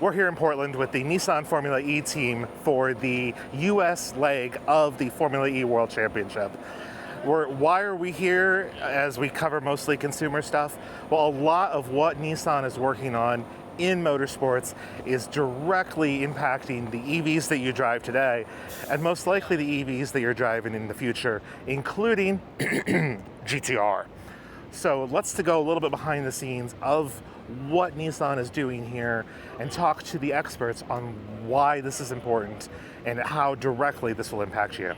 We're here in Portland with the Nissan Formula E team for the US leg of the Formula E World Championship. Why are we here as we cover mostly consumer stuff? Well, a lot of what Nissan is working on in motorsports is directly impacting the EVs that you drive today, and most likely the EVs that you're driving in the future, including GTR. So let's go a little bit behind the scenes of what Nissan is doing here and talk to the experts on why this is important and how directly this will impact you.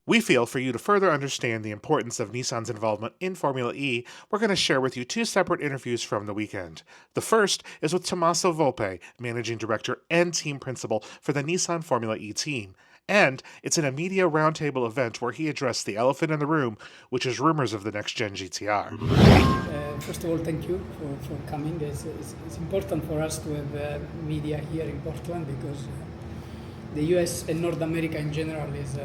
We feel for you to further understand the importance of Nissan's involvement in Formula E, we're going to share with you two separate interviews from the weekend. The first is with Tommaso Volpe, Managing Director and Team Principal for the Nissan Formula E team. And it's in a media roundtable event where he addressed the elephant in the room, which is rumors of the next-gen GTR. First of all, thank you for coming. It's important for us to have media here in Portland because the US and North America in general is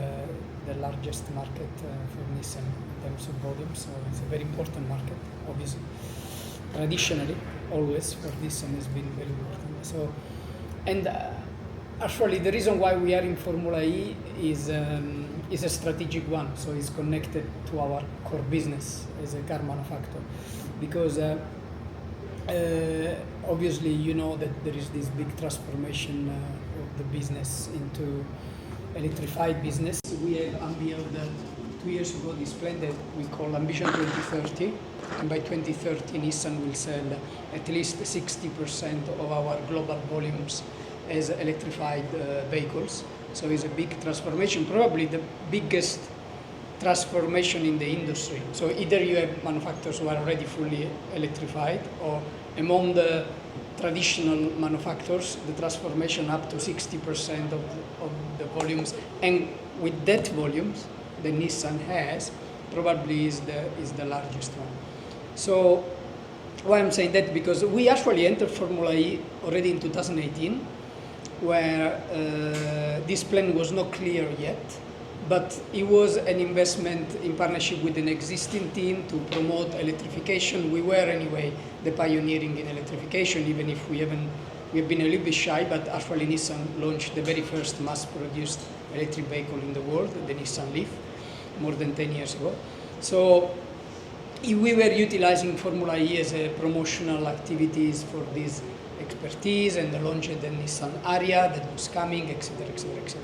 the largest market for Nissan in terms of volume, so it's a very important market, obviously. Traditionally, always for Nissan has been very important. So, and actually the reason why we are in Formula E is a strategic one, so it's connected to our core business as a car manufacturer. Because obviously you know that there is this big transformation of the business into electrified business. We have unveiled 2 years ago this plan that we call Ambition 2030, and by 2030 Nissan will sell at least 60% of our global volumes as electrified vehicles. So it's a big transformation, probably the biggest transformation in the industry. So either you have manufacturers who are already fully electrified, or among the traditional manufacturers, the transformation up to 60% of the volumes, and with that volumes that Nissan has, probably is the largest one. So why I'm saying that, because we actually entered Formula E already in 2018, where this plan was not clear yet, but it was an investment in partnership with an existing team to promote electrification. We were anyway the pioneering in electrification, even if we have been a little bit shy, but actually Nissan launched the very first mass-produced electric vehicle in the world, the Nissan Leaf, more than 10 years ago. So we were utilizing Formula E as a promotional activities for this expertise and the launch of the Nissan Ariya that was coming, etc., etc., etc.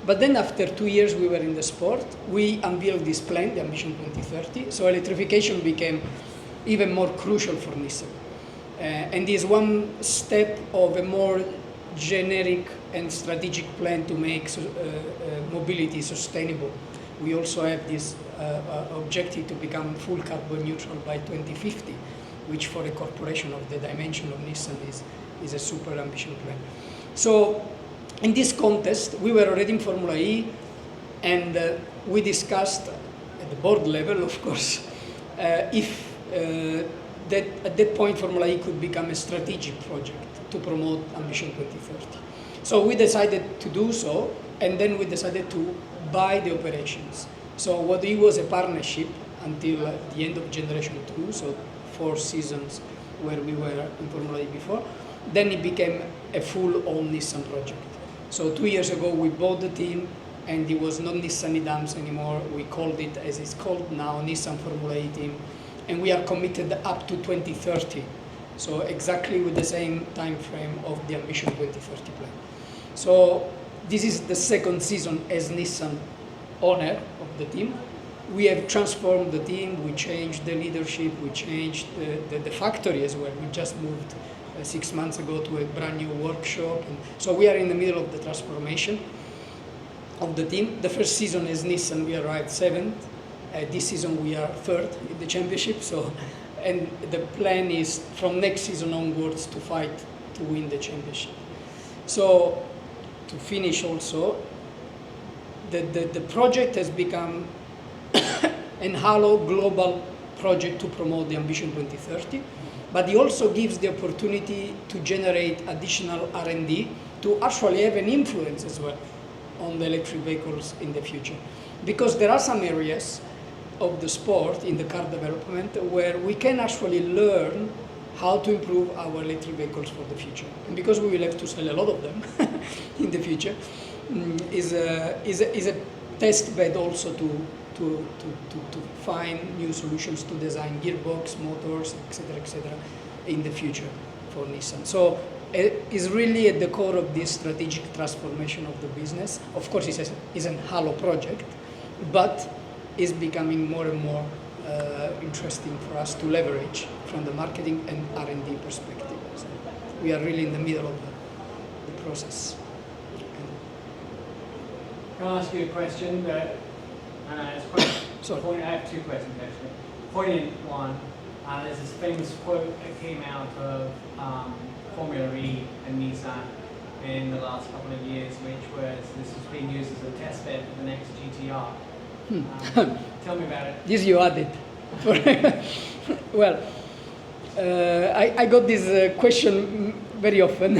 But then after 2 years we were in the sport, we unveiled this plan, the Ambition 2030, so electrification became even more crucial for Nissan. And this one step of a more generic and strategic plan to make mobility sustainable. We also have this objective to become full carbon neutral by 2050, which for a corporation of the dimension of Nissan is a super ambitious plan. So in this context, we were already in Formula E, and we discussed at the board level, of course, if that at that point Formula E could become a strategic project to promote Ambition 2030. So we decided to do so, and then we decided to buy the operations. So what it was a partnership until the end of Generation 2, so 4 seasons where we were in Formula E before. Then it became a full-on Nissan project. So 2 years ago we bought the team, and it was not Nissan Idams anymore. We called it, as it's called now, Nissan Formula E team, and we are committed up to 2030. So exactly with the same time frame of the Ambition 2030 plan. So this is the second season as Nissan owner of the team. We have transformed the team, we changed the leadership, we changed the factory as well. We just moved 6 months ago to a brand new workshop. And so we are in the middle of the transformation of the team. The first season as Nissan, we arrived 7th. This season we are 3rd in the championship. So, and the plan is from next season onwards to fight to win the championship. So to finish also, the project has become an halo global project to promote the Ambition 2030. but it also gives the opportunity to generate additional R&D to actually have an influence as well on the electric vehicles in the future. Because there are some areas of the sport in the car development where we can actually learn how to improve our electric vehicles for the future. And because we will have to sell a lot of them in the future, is a test bed also to find new solutions to design gearbox, motors, etc., in the future for Nissan. So it is really at the core of this strategic transformation of the business. Of course, it's a halo project, but is becoming more and more interesting for us to leverage from the marketing and R&D perspective. So we are really in the middle of the process. Can I ask you a question that it's quite Sorry. point? I have two questions actually. Poignant one. There's this famous quote that came out of Formula E and Nissan in the last couple of years, which was this was being used as a test bed for the next GTR. Tell me about it. This you added. Well, I got this question very often.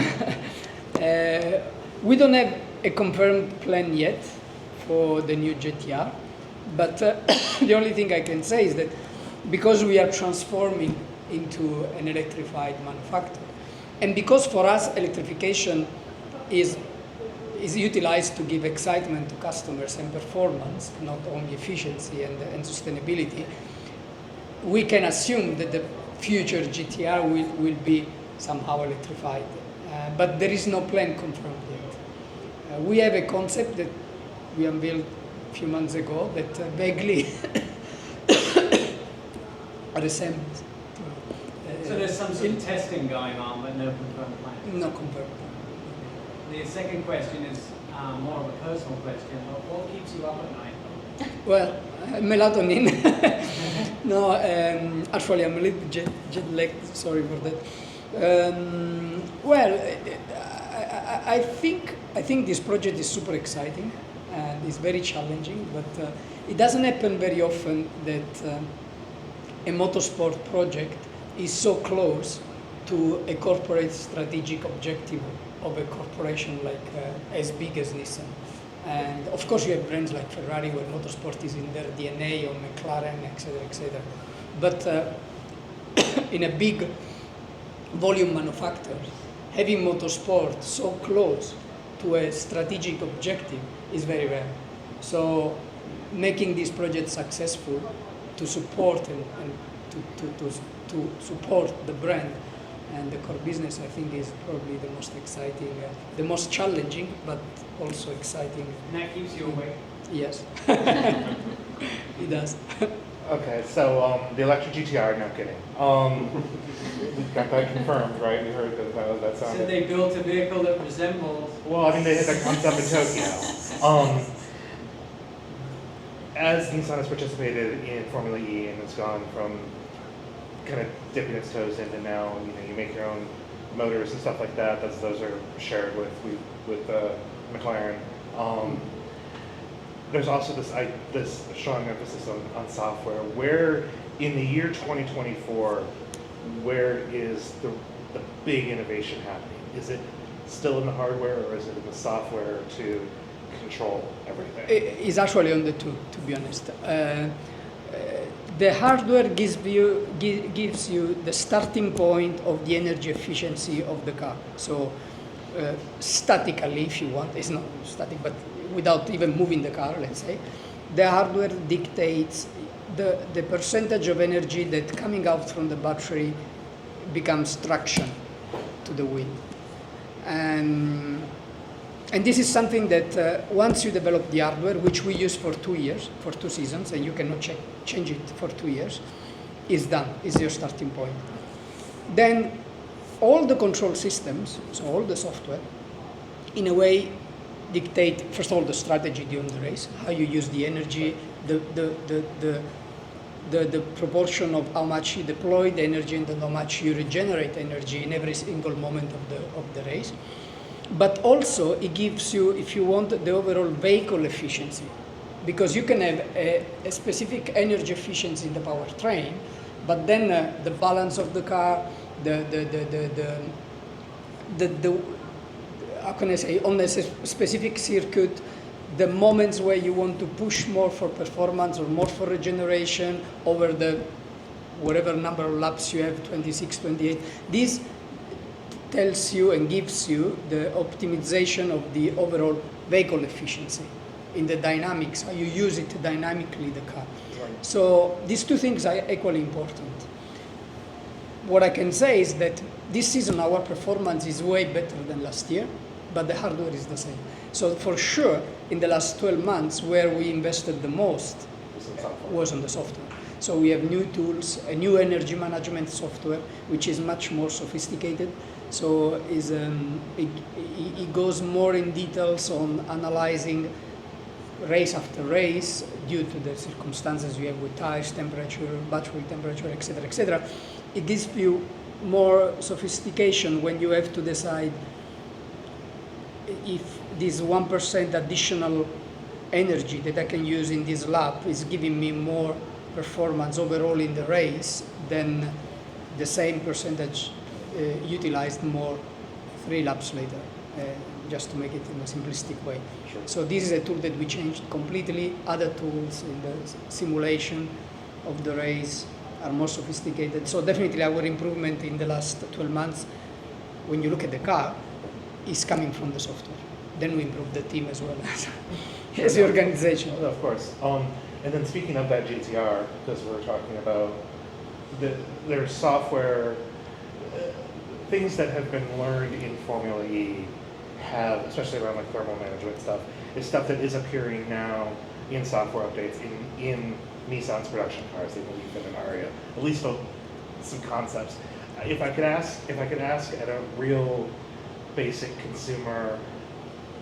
We don't have a confirmed plan yet for the new GTR, but the only thing I can say is that because we are transforming into an electrified manufacturer, and because for us electrification is utilized to give excitement to customers and performance, not only efficiency and sustainability, we can assume that the future GTR will be somehow electrified. But there is no plan confirmed yet. We have a concept that we unveiled a few months ago that vaguely resembles. So there's some sort of testing going on, but no confirmed plan. No confirmed. The second question is more of a personal question. What keeps you up at night? Well, melatonin. No, actually, I'm a little jet lagged. Sorry for that. Well, I think this project is super exciting and it's very challenging, but it doesn't happen very often that a motorsport project is so close to a corporate strategic objective of a corporation like as big as Nissan. And of course you have brands like Ferrari where motorsport is in their DNA, or McLaren, etc. But in a big volume manufacturer, having motorsport so close to a strategic objective is very rare. So making this project successful to support and to support the brand and the core business, I think, is probably the most exciting, the most challenging, but also exciting. And that keeps you awake? Yes, it does. Okay, so the electric GTR, no kidding. We got that confirmed, right? We heard that So sounded. they built a vehicle that resembles. Well, I mean, they hit that concept in Tokyo. As Nissan has participated in Formula E and has gone from kind of dipping its toes into now, you make your own motors and stuff like that. Those are shared with McLaren. There's also this strong emphasis on software. Where in the year 2024, where is the big innovation happening? Is it still in the hardware, or is it in the software to control everything? It's actually on the two, to be honest. The hardware gives you the starting point of the energy efficiency of the car. So statically, if you want, it's not static, but without even moving the car, let's say, the hardware dictates the percentage of energy that coming out from the battery becomes traction to the wheel. And this is something that once you develop the hardware, which we use for 2 years, for 2 seasons, and you cannot change it for 2 years, is done, is your starting point. Then all the control systems, so all the software, in a way dictate, first of all, the strategy during the race, how you use the energy, the proportion of how much you deploy the energy and how much you regenerate energy in every single moment of the race. But also it gives you, if you want, the overall vehicle efficiency, because you can have a specific energy efficiency in the powertrain But then the balance of the car, the how can I say, on a specific circuit, the moments where you want to push more for performance or more for regeneration over the whatever number of laps you have, 26, 28. This tells you and gives you the optimization of the overall vehicle efficiency in the dynamics, how you use it dynamically, the car. Right. So these two things are equally important. What I can say is that this season our performance is way better than last year, but the hardware is the same. So for sure, in the last 12 months, where we invested the most was on the software. So we have new tools, a new energy management software, which is much more sophisticated. So it goes more in details on analyzing race after race due to the circumstances you have with tires, temperature, battery temperature, etc., etc. It gives you more sophistication when you have to decide if this 1% additional energy that I can use in this lap is giving me more performance overall in the race than the same percentage utilized more 3 laps later, just to make it in a simplistic way. Sure. So this is a tool that we changed completely. Other tools in the simulation of the race are more sophisticated. So definitely our improvement in the last 12 months, when you look at the car, is coming from the software. Then we improve the team as well as the organization. Well, of course. And then speaking of that GTR, because we're talking about their software, things that have been learned in Formula E have, especially around like thermal management stuff, is stuff that is appearing now in software updates in Nissan's production cars. They believe in an area, at least some concepts. If I could ask at a real basic consumer,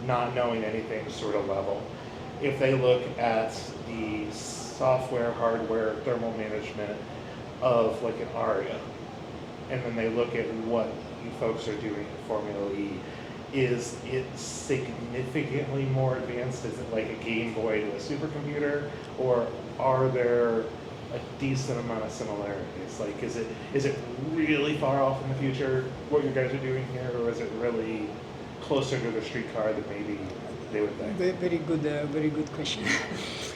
not knowing anything sort of level, if they look at the software, hardware, thermal management of like an Aria, and then they look at what you folks are doing in Formula E, is it significantly more advanced? Is it like a Game Boy to a supercomputer, or are there a decent amount of similarities? Like, is it really far off in the future what you guys are doing here, or is it really closer to the street car than maybe they would think? Very good question.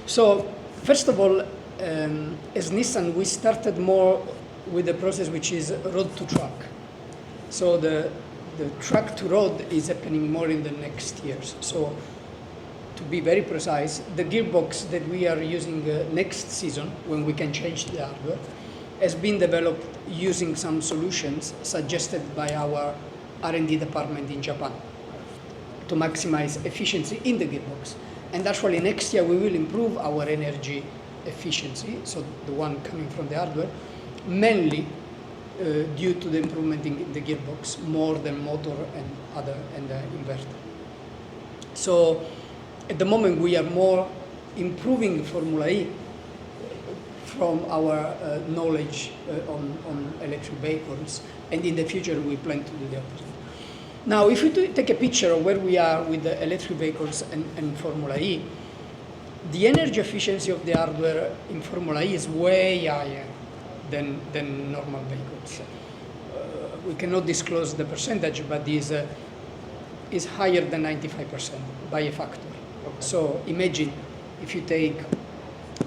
So first of all, as Nissan, we started more with the process which is road to track. So the track to road is happening more in the next years. So to be very precise, the gearbox that we are using next season, when we can change the hardware, has been developed using some solutions suggested by our R&D department in Japan to maximize efficiency in the gearbox. And actually next year we will improve our energy efficiency, so the one coming from the hardware, mainly due to the improvement in the gearbox, more than motor and inverter. So at the moment we are more improving Formula E from our knowledge on electric vehicles, and in the future we plan to do the opposite. Now, if we take a picture of where we are with the electric vehicles and Formula E, the energy efficiency of the hardware in Formula E is way higher than normal vehicles. We cannot disclose the percentage, but is higher than 95% by a factor. Okay. So imagine if you take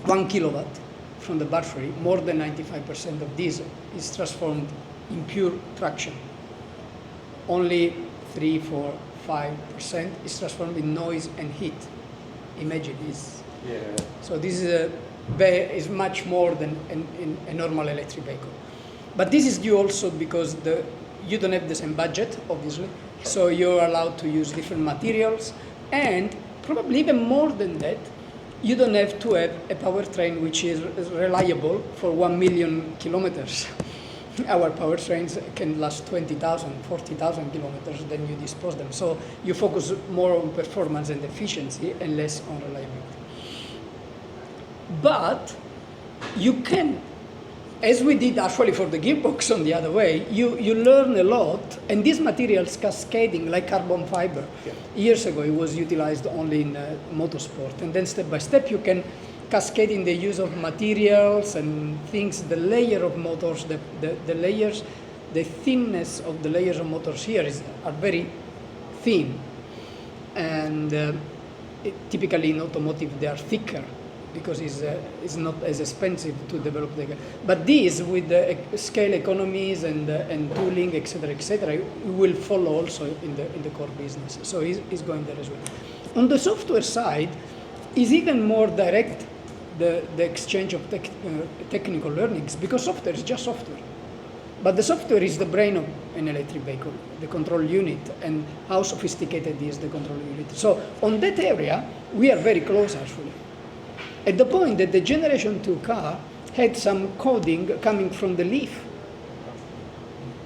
1 kilowatt from the battery, more than 95% of this is transformed in pure traction. Only 3, 4, 5% is transformed in noise and heat. Imagine this. Yeah. So this is much more than in a normal electric vehicle. But this is due also because you don't have the same budget, obviously. So you're allowed to use different materials, and probably even more than that, you don't have to have a powertrain which is reliable for 1 million kilometers. Our powertrains can last 20,000, 40,000 kilometers, then you dispose them. So you focus more on performance and efficiency and less on reliability. But you can, as we did actually for the gearbox on the other way, you learn a lot, and these materials cascading like carbon fiber. Yeah. Years ago it was utilized only in motorsport, and then step by step you can cascading the use of materials and things, the layer of motors, the layers, the thinness of the layers of motors here are very thin. And typically in automotive they are thicker because it's not as expensive to develop the. But these, with the scale economies and tooling, etc., will follow also in the core business. So it's going there as well. On the software side, is even more direct the exchange of technical learnings, because software is just software. But the software is the brain of an electric vehicle, the control unit, and how sophisticated is the control unit. So on that area, we are very close actually. At the point that the Generation 2 car had some coding coming from the Leaf.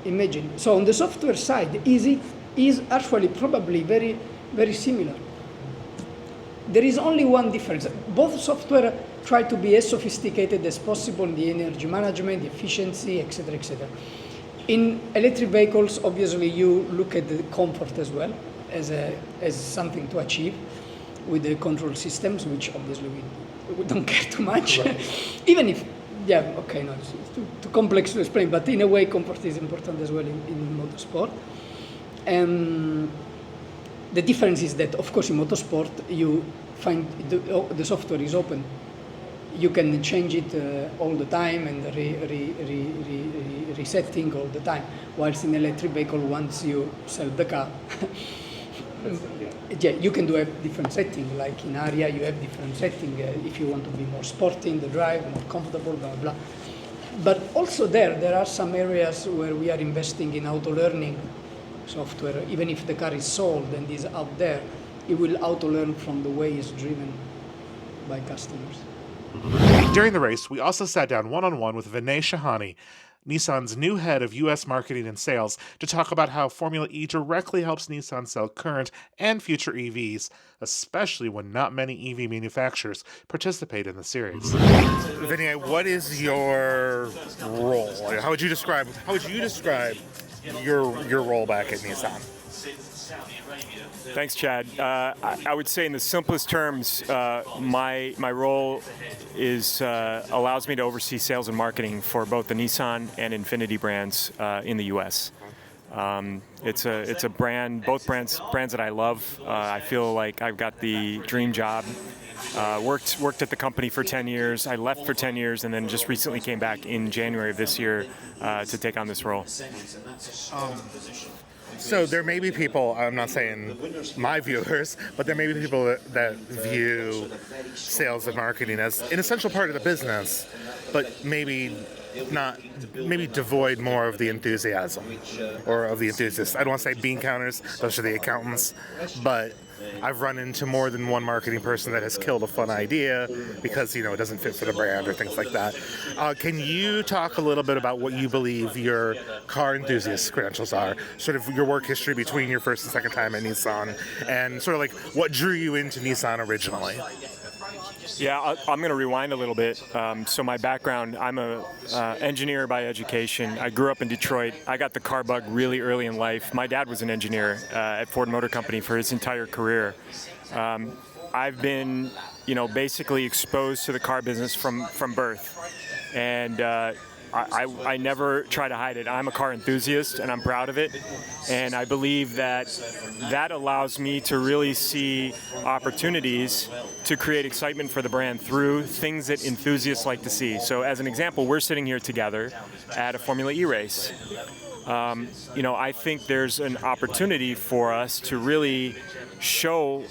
Imagine. So on the software side, is actually probably very, very similar. There is only one difference. Both software try to be as sophisticated as possible in the energy management, the efficiency, etc., etc. In electric vehicles, obviously, you look at the comfort as well as something to achieve with the control systems, which obviously we don't care too much. Even if, it's too complex to explain, but in a way, comfort is important as well in motorsport. The difference is that, of course, in motorsport, you find the software is open. You can change it all the time and resetting all the time. Whilst in electric vehicle, once you sell the car, you can do a different setting. Like in Aria, you have different setting if you want to be more sporty in the drive, more comfortable, blah, blah, blah. But also there are some areas where we are investing in auto-learning software. Even if the car is sold and is out there, it will auto-learn from the way it's driven by customers. During the race, we also sat down one-on-one with Vinay Shahani, Nissan's new head of U.S. marketing and sales, to talk about how Formula E directly helps Nissan sell current and future EVs, especially when not many EV manufacturers participate in the series. Vinay, what is your role? How would you describe your role back at Nissan? Thanks, Chad. I would say in the simplest terms, my role is allows me to oversee sales and marketing for both the Nissan and Infiniti brands in the U.S. It's a brand, both brands that I love. I feel like I've got the dream job. Worked at the company for 10 years. I left for 10 years and then just recently came back in January of this year to take on this role. So there may be people, I'm not saying my viewers, but there may be people that view sales and marketing as an essential part of the business, but maybe devoid more of the enthusiasm or of the enthusiasts. I don't want to say bean counters, those are the accountants, but I've run into more than one marketing person that has killed a fun idea because, it doesn't fit for the brand or things like that. Can you talk a little bit about what you believe your car enthusiast credentials are, sort of your work history between your first and second time at Nissan, and sort of like what drew you into Nissan originally? Yeah, I'm going to rewind a little bit. So my background, I'm an engineer by education. I grew up in Detroit. I got the car bug really early in life. My dad was an engineer at Ford Motor Company for his entire career. I've been, basically exposed to the car business from birth. And I never try to hide it. I'm a car enthusiast, and I'm proud of it. And I believe that allows me to really see opportunities to create excitement for the brand through things that enthusiasts like to see. So as an example, we're sitting here together at a Formula E race. I think there's an opportunity for us to really show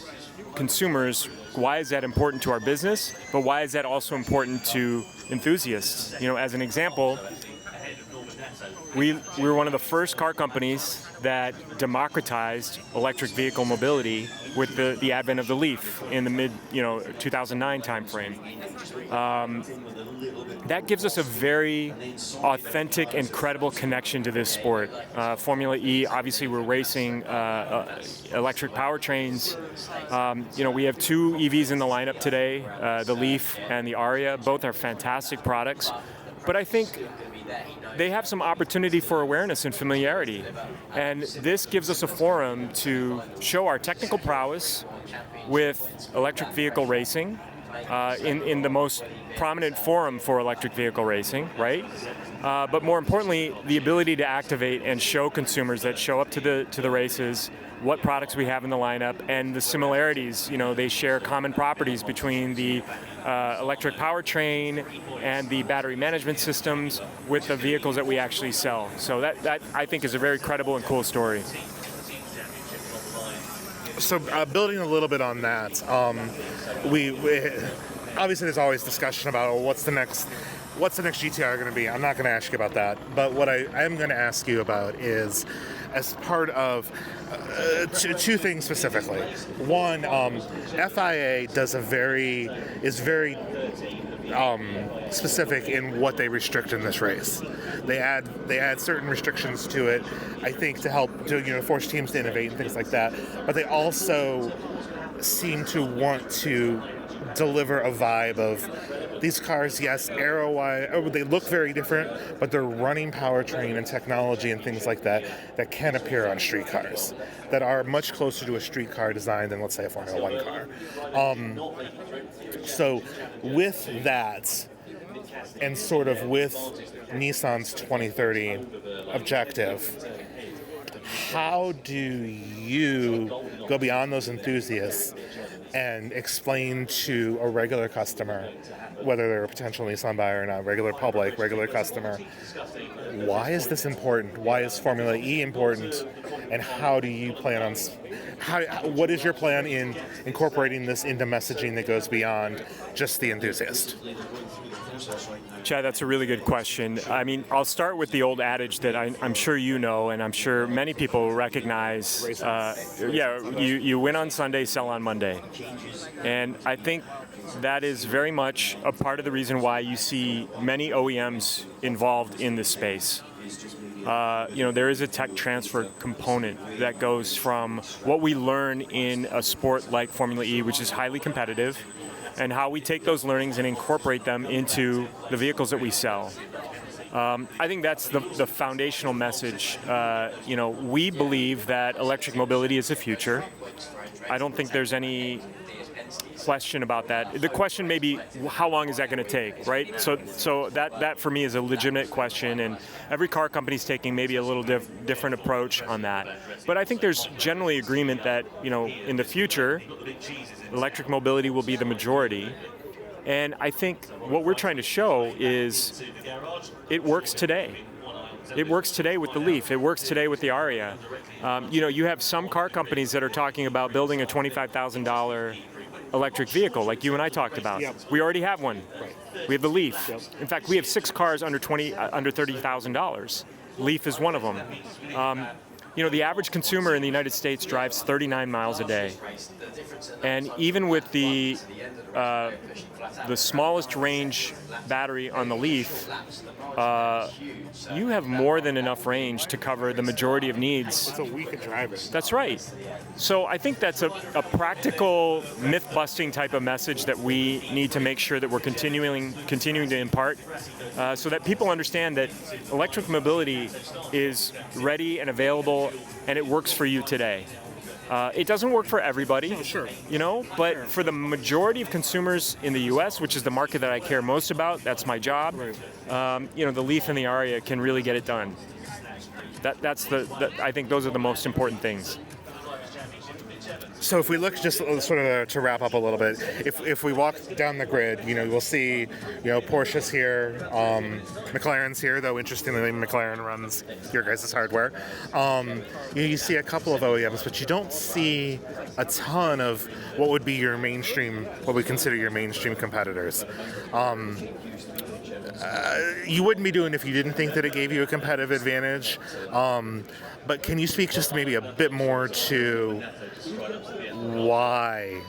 consumers why is that important to our business, but why is that also important to enthusiasts. As an example, we were one of the first car companies that democratized electric vehicle mobility with the advent of the Leaf in the mid 2009 timeframe. That gives us a very authentic and credible connection to this sport. Formula E, obviously we're racing electric powertrains. We have two EVs in the lineup today, the Leaf and the Aria. Both are fantastic products. But I think they have some opportunity for awareness and familiarity. And this gives us a forum to show our technical prowess with electric vehicle racing, in the most prominent forum for electric vehicle racing, right? But more importantly, the ability to activate and show consumers that show up to the races what products we have in the lineup and the similarities. You know, they share common properties between the electric powertrain and the battery management systems with the vehicles that we actually sell. So that I think is a very credible and cool story. So building a little bit on that, we obviously there's always discussion about what's the next GTR going to be. I'm not going to ask you about that, but what I am going to ask you about is, as part of two things specifically. One, FIA is very specific in what they restrict in this race. They add certain restrictions to it, I think, to help to force teams to innovate and things like that. But they also seem to want to deliver a vibe of these cars, yes, aero-wise, they look very different, but they're running powertrain and technology and things like that that can appear on street cars, that are much closer to a street car design than, let's say, a Formula One car. So with that, and sort of with Nissan's 2030 objective, how do you go beyond those enthusiasts and explain to a regular customer, whether they're a potential Nissan buyer or not, regular public, regular customer, why is this important? Why is Formula E important? And how do you plan on, what is your plan in incorporating this into messaging that goes beyond just the enthusiast? Chad, that's a really good question. I mean, I'll start with the old adage that I'm sure you know, and I'm sure many people recognize. You win on Sunday, sell on Monday. And I think that is very much a part of the reason why you see many OEMs involved in this space. There is a tech transfer component that goes from what we learn in a sport like Formula E, which is highly competitive, and how we take those learnings and incorporate them into the vehicles that we sell. I think that's the foundational message. We believe that electric mobility is the future. I don't think there's any question about that. The question may be, how long is that going to take, right? So that for me is a legitimate question, and every car company is taking maybe a little different approach on that. But I think there's generally agreement that, in the future, electric mobility will be the majority. And I think what we're trying to show is it works today. It works today with the Leaf. It works today with the Aria. You have some car companies that are talking about building a $25,000 electric vehicle, like you and I talked about. Yep. We already have one. Right. We have the Leaf. Yep. In fact, we have 6 cars under $30,000. Leaf is one of them. The average consumer in the United States drives 39 miles a day. And even with the smallest range battery on the Leaf, you have more than enough range to cover the majority of needs. It's a week of driving. That's right. So I think that's a practical, myth-busting type of message that we need to make sure that we're continuing to impart, so that people understand that electric mobility is ready and available, and it works for you today. It doesn't work for everybody, sure. But for the majority of consumers in the U.S., which is the market that I care most about, that's my job. Right. The Leaf and the Aria can really get it done. I think those are the most important things. So if we look just sort of to wrap up a little bit, if we walk down the grid, we'll see, Porsche's here, McLaren's here, though interestingly McLaren runs your guys' hardware. You see a couple of OEMs, but you don't see a ton of what would be your mainstream, what we consider your mainstream competitors. You wouldn't be doing it if you didn't think that it gave you a competitive advantage. But can you speak just maybe a bit more to why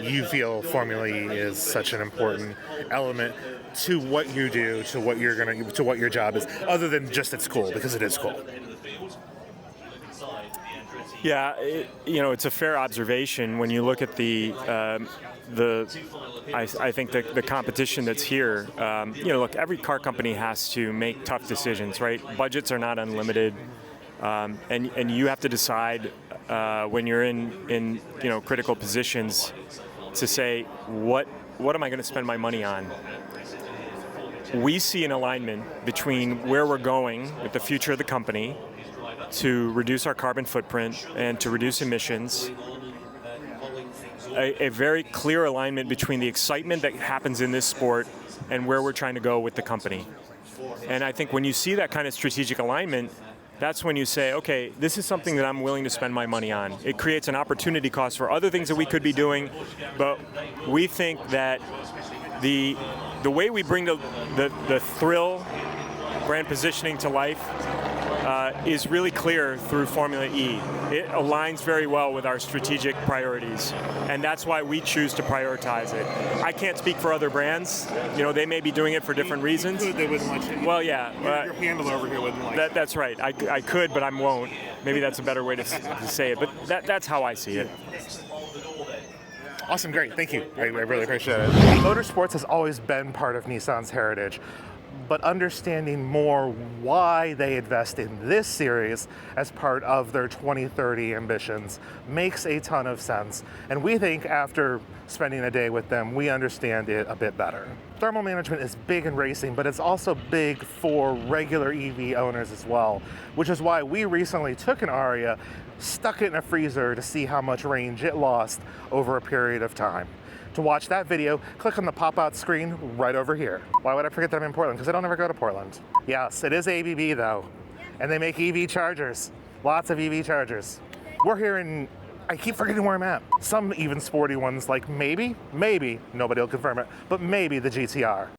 you feel Formula E is such an important element to what you do, to what your job is, other than just it's cool, because it is cool? Yeah, it's a fair observation when you look at I think the competition that's here. Look, every car company has to make tough decisions, right? Budgets are not unlimited, and you have to decide when you're in critical positions to say what what am I going to spend my money on? We see an alignment between where we're going with the future of the company to reduce our carbon footprint and to reduce emissions. A very clear alignment between the excitement that happens in this sport and where we're trying to go with the company. And I think when you see that kind of strategic alignment, that's when you say, okay, this is something that I'm willing to spend my money on. It creates an opportunity cost for other things that we could be doing, but we think that the way we bring the thrill brand positioning to life is really clear through Formula E. It aligns very well with our strategic priorities, and that's why we choose to prioritize it. I can't speak for other brands. You know, they may be doing it for different reasons. They wouldn't let you. Well, yeah. Your handler over here wouldn't like. That's right. I could, but I won't. Maybe that's a better way to say it, but that's how I see it. Awesome, great, thank you. I really appreciate it. Motorsports has always been part of Nissan's heritage, but understanding more why they invest in this series as part of their 2030 ambitions makes a ton of sense. And we think after spending a day with them, we understand it a bit better. Thermal management is big in racing, but it's also big for regular EV owners as well, which is why we recently took an Aria, stuck it in a freezer to see how much range it lost over a period of time. To watch that video, click on the pop-out screen right over here. Why would I forget that I'm in Portland? Because I don't ever go to Portland. Yes, it is ABB though, and they make EV chargers. Lots of EV chargers. We're here in, I keep forgetting where I'm at. Some even sporty ones like maybe, nobody will confirm it, but maybe the GTR.